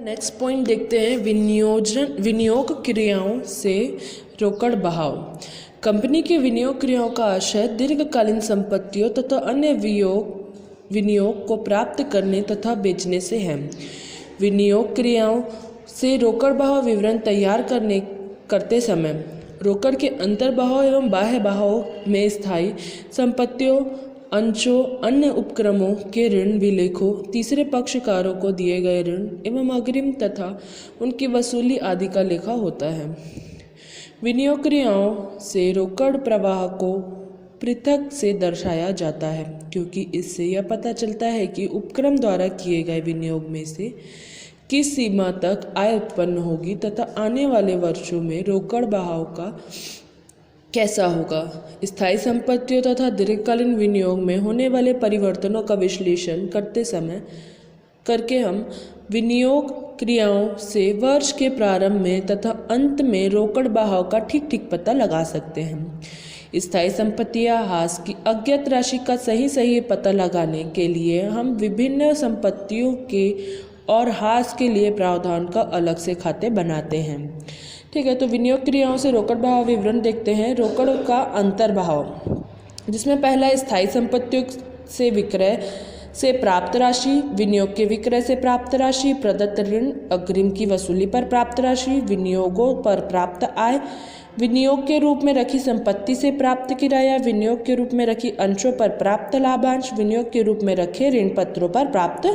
Next point देखते हैं विनियोग क्रियाओं से रोकड़ बहाव। कंपनी के विनियोग क्रियाओं का आशय दीर्घकालीन संपत्तियों तथा अन्य विनियोग को प्राप्त करने तथा बेचने से है। विनियोग क्रियाओं से रोकड़ बहाव विवरण तैयार करते समय रोकड़ के अंतर्बहाव एवं बाह्य बहाव में स्थायी संपत्तियों, अंशों, अन्य उपक्रमों के ऋण विलेखों, तीसरे पक्षकारों को दिए गए ऋण एवं अग्रिम तथा उनकी वसूली आदि का लेखा होता है। विनियोग क्रियाओं से रोकड़ प्रवाह को पृथक से दर्शाया जाता है, क्योंकि इससे यह पता चलता है कि उपक्रम द्वारा किए गए विनियोग में से किस सीमा तक आय उत्पन्न होगी तथा आने वाले वर्षों में रोकड़ बहाव का कैसा होगा। स्थायी संपत्तियों तथा दीर्घकालीन विनियोग में होने वाले परिवर्तनों का विश्लेषण करके हम विनियोग क्रियाओं से वर्ष के प्रारंभ में तथा अंत में रोकड़ बहाव का ठीक पता लगा सकते हैं। स्थायी संपत्ति या हास की अज्ञात राशि का सही पता लगाने के लिए हम विभिन्न संपत्तियों के और हास के लिए प्रावधान का अलग से खाते बनाते हैं। ठीक है, तो विनियोग क्रियाओं से रोकड़ बहाव विवरण देखते हैं। रोकड़ का अंतर्बहाव, जिसमें पहला स्थायी संपत्तियों से विक्रय से प्राप्त राशि, विनियोग के विक्रय से प्राप्त राशि, प्रदत्त ऋण, अग्रिम की वसूली पर प्राप्त राशि, विनियोगों पर प्राप्त आय, विनियोग के रूप में रखी संपत्ति से प्राप्त किराया, विनियोग के रूप में रखी अंशों पर प्राप्त लाभांश, विनियोग के रूप में रखे ऋण पत्रों पर प्राप्त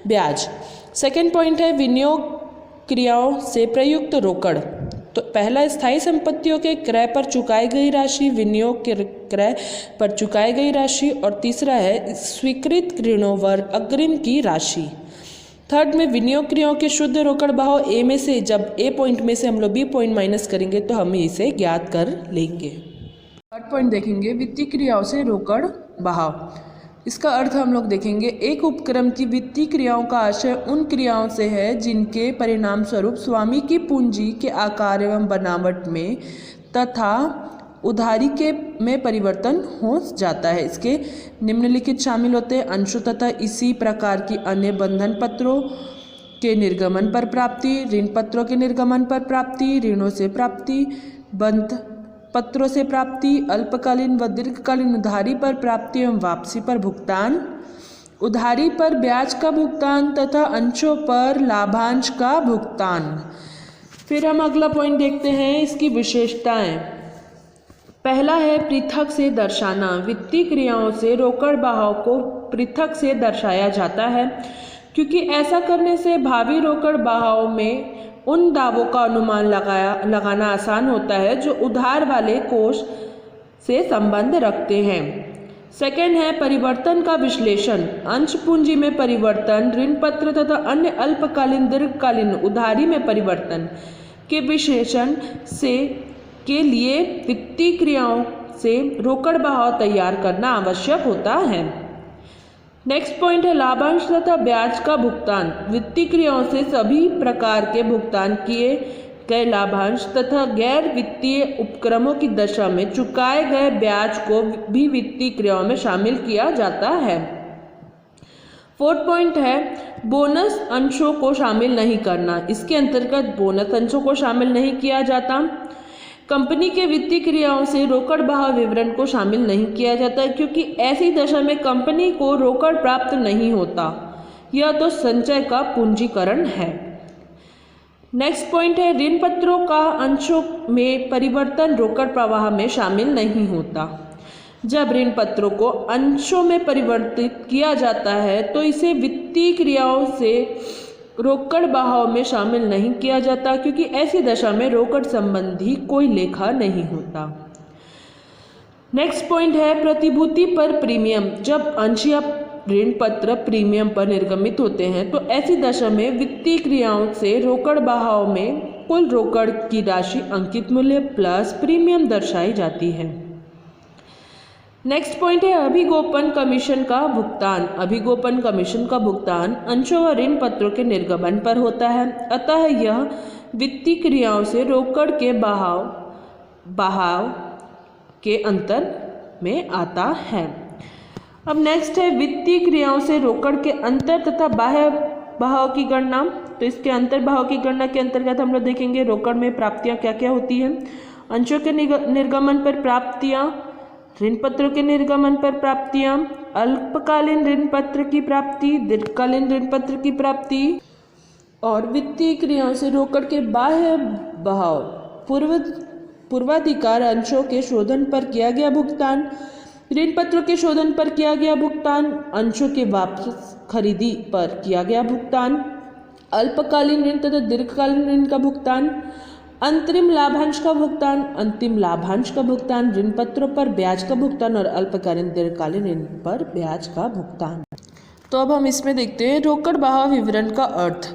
ब्याज। सेकेंड पॉइंट है विनियोग क्रियाओं से प्रयुक्त रोकड़। तो पहला स्थायी संपत्तियों के क्रय पर चुकाई गई राशि, विनियोग के क्रय पर चुकाई गई राशि, और तीसरा है स्वीकृत ऋणों व अग्रिम की राशि। थर्ड में विनियोग क्रियाओं के शुद्ध रोकड़ बहाव ए में से जब ए पॉइंट में से हम लोग बी पॉइंट माइनस करेंगे तो हम इसे ज्ञात कर लेंगे। थर्ड पॉइंट देखेंगे वित्तीय क्रियाओं से रोकड़ बहाव। इसका अर्थ हम लोग देखेंगे, एक उपक्रम की वित्तीय क्रियाओं का आशय उन क्रियाओं से है जिनके परिणाम स्वरूप स्वामी की पूंजी के आकार एवं बनावट में तथा उधारी में परिवर्तन हो जाता है। इसके निम्नलिखित शामिल होते हैं अंशों तथा इसी प्रकार की अन्य बंधन पत्रों के निर्गमन पर प्राप्ति, ऋण पत्रों के निर्गमन पर प्राप्ति, ऋणों से प्राप्ति, बंध पत्रों से प्राप्ति, अल्पकालीन व दीर्घकालीन उधारी पर प्राप्ति एवं वापसी पर भुगतान, उधारी पर ब्याज का भुगतान तथा अंशों पर लाभांश का भुगतान। फिर हम अगला पॉइंट देखते हैं, इसकी विशेषताएं। पहला है पृथक से दर्शाना। वित्तीय क्रियाओं से रोकड़ बहाव को पृथक से दर्शाया जाता है, क्योंकि ऐसा करने से भावी रोकड़ बहाव में उन दावों का अनुमान लगाना आसान होता है जो उधार वाले कोष से संबंध रखते हैं। सेकेंड है परिवर्तन का विश्लेषण। अंश पूंजी में परिवर्तन, ऋण पत्र तथा अन्य अल्पकालीन दीर्घकालीन उधारी में परिवर्तन के विश्लेषण के लिए वित्तीय क्रियाओं से रोकड़ बहाव तैयार करना आवश्यक होता है। नेक्स्ट पॉइंट है लाभांश तथा ब्याज का भुगतान। वित्तीय क्रियाओं से सभी प्रकार के भुगतान किए गए लाभांश तथा गैर वित्तीय उपक्रमों की दशा में चुकाए गए ब्याज को भी वित्तीय क्रियाओं में शामिल किया जाता है। फोर्थ पॉइंट है बोनस अंशों को शामिल नहीं करना। इसके अंतर्गत बोनस अंशों को शामिल नहीं किया जाता। कंपनी के वित्तीय क्रियाओं से रोकड़ बहाव विवरण को शामिल नहीं किया जाता, क्योंकि ऐसी दशा में कंपनी को रोकड़ प्राप्त नहीं होता। यह तो संचय का पूंजीकरण है। नेक्स्ट पॉइंट है ऋण पत्रों का अंशों में परिवर्तन रोकड़ प्रवाह में शामिल नहीं होता। जब ऋण पत्रों को अंशों में परिवर्तित किया जाता है तो इसे वित्तीय क्रियाओं से रोकड़ बहाव में शामिल नहीं किया जाता, क्योंकि ऐसी दशा में रोकड़ संबंधी कोई लेखा नहीं होता। नेक्स्ट पॉइंट है प्रतिभूति पर प्रीमियम। जब अंश या ऋण पत्र प्रीमियम पर निर्गमित होते हैं तो ऐसी दशा में वित्तीय क्रियाओं से रोकड़ बहाव में कुल रोकड़ की राशि अंकित मूल्य प्लस प्रीमियम दर्शाई जाती है। नेक्स्ट पॉइंट है अभिगोपन कमीशन का भुगतान। अभिगोपन कमीशन का भुगतान अंशों व ऋण पत्रों के निर्गमन पर होता है, अतः यह वित्तीय क्रियाओं से रोकड़ के बहाव के अंतर में आता है। अब नेक्स्ट है वित्तीय क्रियाओं से रोकड़ के अंतर तथा बाह्य बहाव की गणना, तो इसके अंतर बहाव की गणना के अंतर्गत हम लोग देखेंगे रोकड़ में प्राप्तियां क्या क्या होती हैं। अंशों के निर्गमन पर प्राप्तियां, ऋण पत्रों के निर्गमन पर प्राप्तियां, अल्पकालीन ऋण पत्र की प्राप्ति, दीर्घकालीन ऋण पत्र की प्राप्ति और वित्तीय क्रियाओं से रोकड़ के बाह्य बहाव, पूर्वाधिकार अंशों के शोधन पर किया गया भुगतान, ऋण पत्रों के शोधन पर किया गया भुगतान, अंशों के वापस खरीदी पर किया गया भुगतान, अल्पकालीन ऋण तथा दीर्घकालीन ऋण का भुगतान, अंतरिम लाभांश का भुगतान, अंतिम लाभांश का भुगतान, ऋण पत्रों पर ब्याज का भुगतान और अल्पकालीन दीर्घकालीन ऋण पर ब्याज का भुगतान। तो अब हम इसमें देखते हैं रोकड़ बहाव विवरण का अर्थ।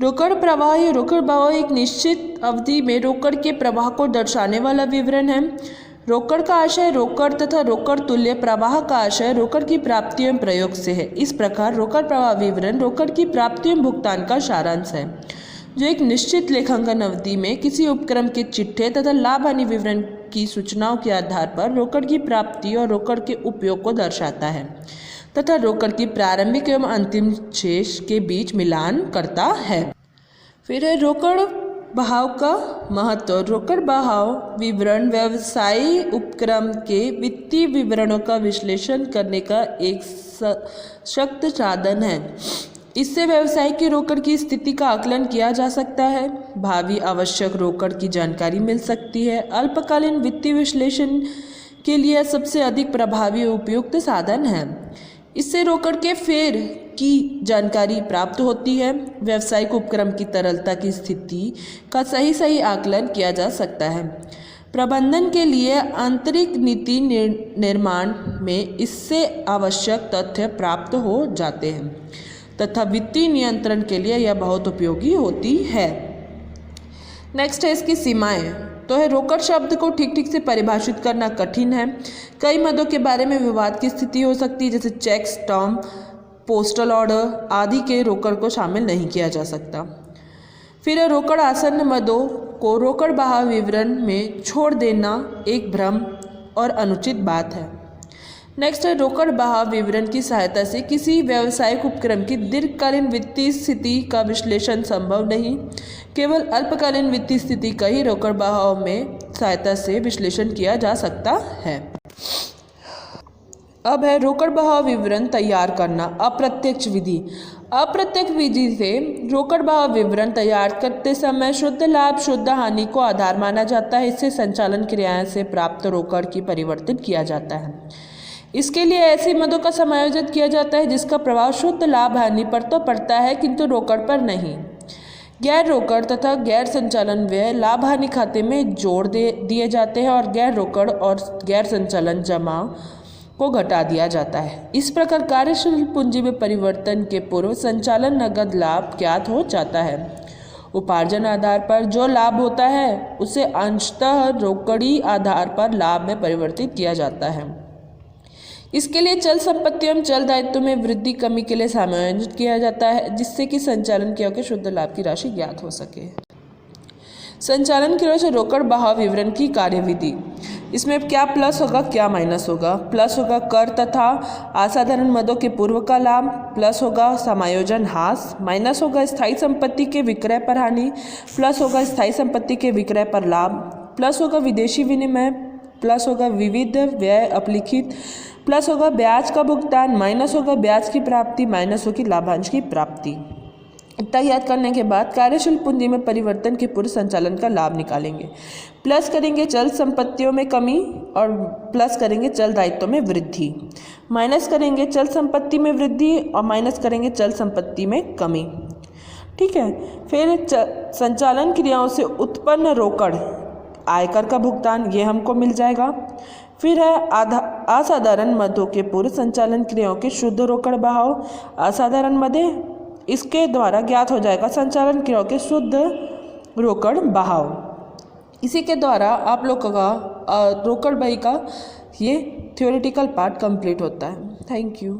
रोकड़ प्रवाह या रोकड़ बहाव एक निश्चित अवधि में रोकड़ के प्रवाह को दर्शाने वाला विवरण है। रोकड़ का आशय रोकड़ तथा रोकड़ तुल्य प्रवाह का आशय रोकड़ की प्राप्ति एवं प्रयोग से है। इस प्रकार रोकड़ प्रवाह विवरण रोकड़ की प्राप्ति एवं भुगतान का सारांश है, जो एक निश्चित लेखांकन अवधि में किसी उपक्रम के चिट्ठे तथा लाभ हानि विवरण की सूचनाओं के आधार पर रोकड़ की प्राप्ति और रोकड़ के उपयोग को दर्शाता है तथा रोकड़ की प्रारंभिक एवं अंतिम शेष के बीच मिलान करता है। फिर है रोकड़ बहाव का महत्व। रोकड़ बहाव विवरण व्यवसायी उपक्रम के वित्तीय विवरणों का विश्लेषण करने का एक सशक्त साधन है। इससे व्यवसाय की रोकड़ की स्थिति का आकलन किया जा सकता है, भावी आवश्यक रोकड़ की जानकारी मिल सकती है। अल्पकालीन वित्तीय विश्लेषण के लिए सबसे अधिक प्रभावी और उपयुक्त साधन है। इससे रोकड़ के फेर की जानकारी प्राप्त होती है। व्यावसायिक उपक्रम की तरलता की स्थिति का सही आकलन किया जा सकता है। प्रबंधन के लिए आंतरिक नीति निर्माण में इससे आवश्यक तथ्य प्राप्त हो जाते हैं तथा वित्तीय नियंत्रण के लिए यह बहुत उपयोगी होती है। नेक्स्ट है इसकी सीमाएं। तो है रोकड़ शब्द को ठीक से परिभाषित करना कठिन है। कई मदों के बारे में विवाद की स्थिति हो सकती है, जैसे चेक, स्टाम्प, पोस्टल ऑर्डर आदि के रोकड़ को शामिल नहीं किया जा सकता। फिर है रोकड़ आसन्न मदों को रोकड़ बहाव विवरण में छोड़ देना एक भ्रम और अनुचित बात है। नेक्स्ट है रोकड़ बहाव विवरण की सहायता से किसी व्यावसायिक उपक्रम की दीर्घकालीन वित्तीय स्थिति का विश्लेषण संभव नहीं, केवल अल्पकालीन वित्तीय स्थिति का ही रोकड़ बहाव में सहायता से विश्लेषण किया जा सकता है। अब है रोकड़ बहाव विवरण तैयार करना। अप्रत्यक्ष विधि। अप्रत्यक्ष विधि से रोकड़ बहाव विवरण तैयार करते समय शुद्ध लाभ शुद्ध हानि को आधार माना जाता है। इससे संचालन क्रियाएं से प्राप्त रोकड़ की परिवर्तित किया जाता है। इसके लिए ऐसी मदों का समायोजन किया जाता है जिसका प्रभाव शुद्ध लाभ हानि पर तो पड़ता है किंतु रोकड़ पर नहीं। गैर रोकड़ तथा गैर संचालन व्यय लाभ हानि खाते में जोड़ दिए जाते हैं और गैर रोकड़ और गैर संचालन जमा को घटा दिया जाता है। इस प्रकार कार्यशील पूंजी में परिवर्तन के पूर्व संचालन नगद लाभ ज्ञात हो जाता है। उपार्जन आधार पर जो लाभ होता है उसे अंशतः रोकड़ी आधार पर लाभ में परिवर्तित किया जाता है। इसके लिए चल संपत्ति एवं चल दायित्व में वृद्धि कमी के लिए समायोजित किया जाता है, जिससे कि संचालन क्रियाओं के शुद्ध लाभ की राशि ज्ञात हो सके। संचालन क्रियाओं से रोकड़ बहाव विवरण की कार्यविधि। इसमें क्या प्लस होगा क्या माइनस होगा। प्लस होगा कर तथा असाधारण मदों के पूर्व का लाभ, प्लस होगा समायोजन हास, माइनस होगा स्थायी संपत्ति के विक्रय पर हानि, प्लस होगा स्थायी संपत्ति के विक्रय पर लाभ, प्लस होगा विदेशी विनिमय, प्लस होगा विविध व्यय अपलिखित, प्लस होगा ब्याज का भुगतान, माइनस होगा ब्याज की प्राप्ति, माइनस होगी लाभांश की प्राप्ति। इतना याद करने के बाद कार्यशील पूंजी में परिवर्तन के पूर्व संचालन का लाभ निकालेंगे। प्लस करेंगे चल संपत्तियों में कमी और प्लस करेंगे चल दायित्वों में वृद्धि, माइनस करेंगे चल संपत्ति में वृद्धि और माइनस करेंगे चल संपत्ति में कमी। ठीक है। फिर संचालन क्रियाओं से उत्पन्न रोकड़ आयकर का भुगतान ये हमको मिल जाएगा। फिर है असाधारण मदों के पूर्व संचालन क्रियाओं के शुद्ध रोकड़ बहाव। असाधारण मदे इसके द्वारा ज्ञात हो जाएगा संचालन क्रियाओं के शुद्ध रोकड़ बहाव। इसी के द्वारा आप लोग का रोकड़ बही का ये थ्योरेटिकल पार्ट कंप्लीट होता है। Thank you.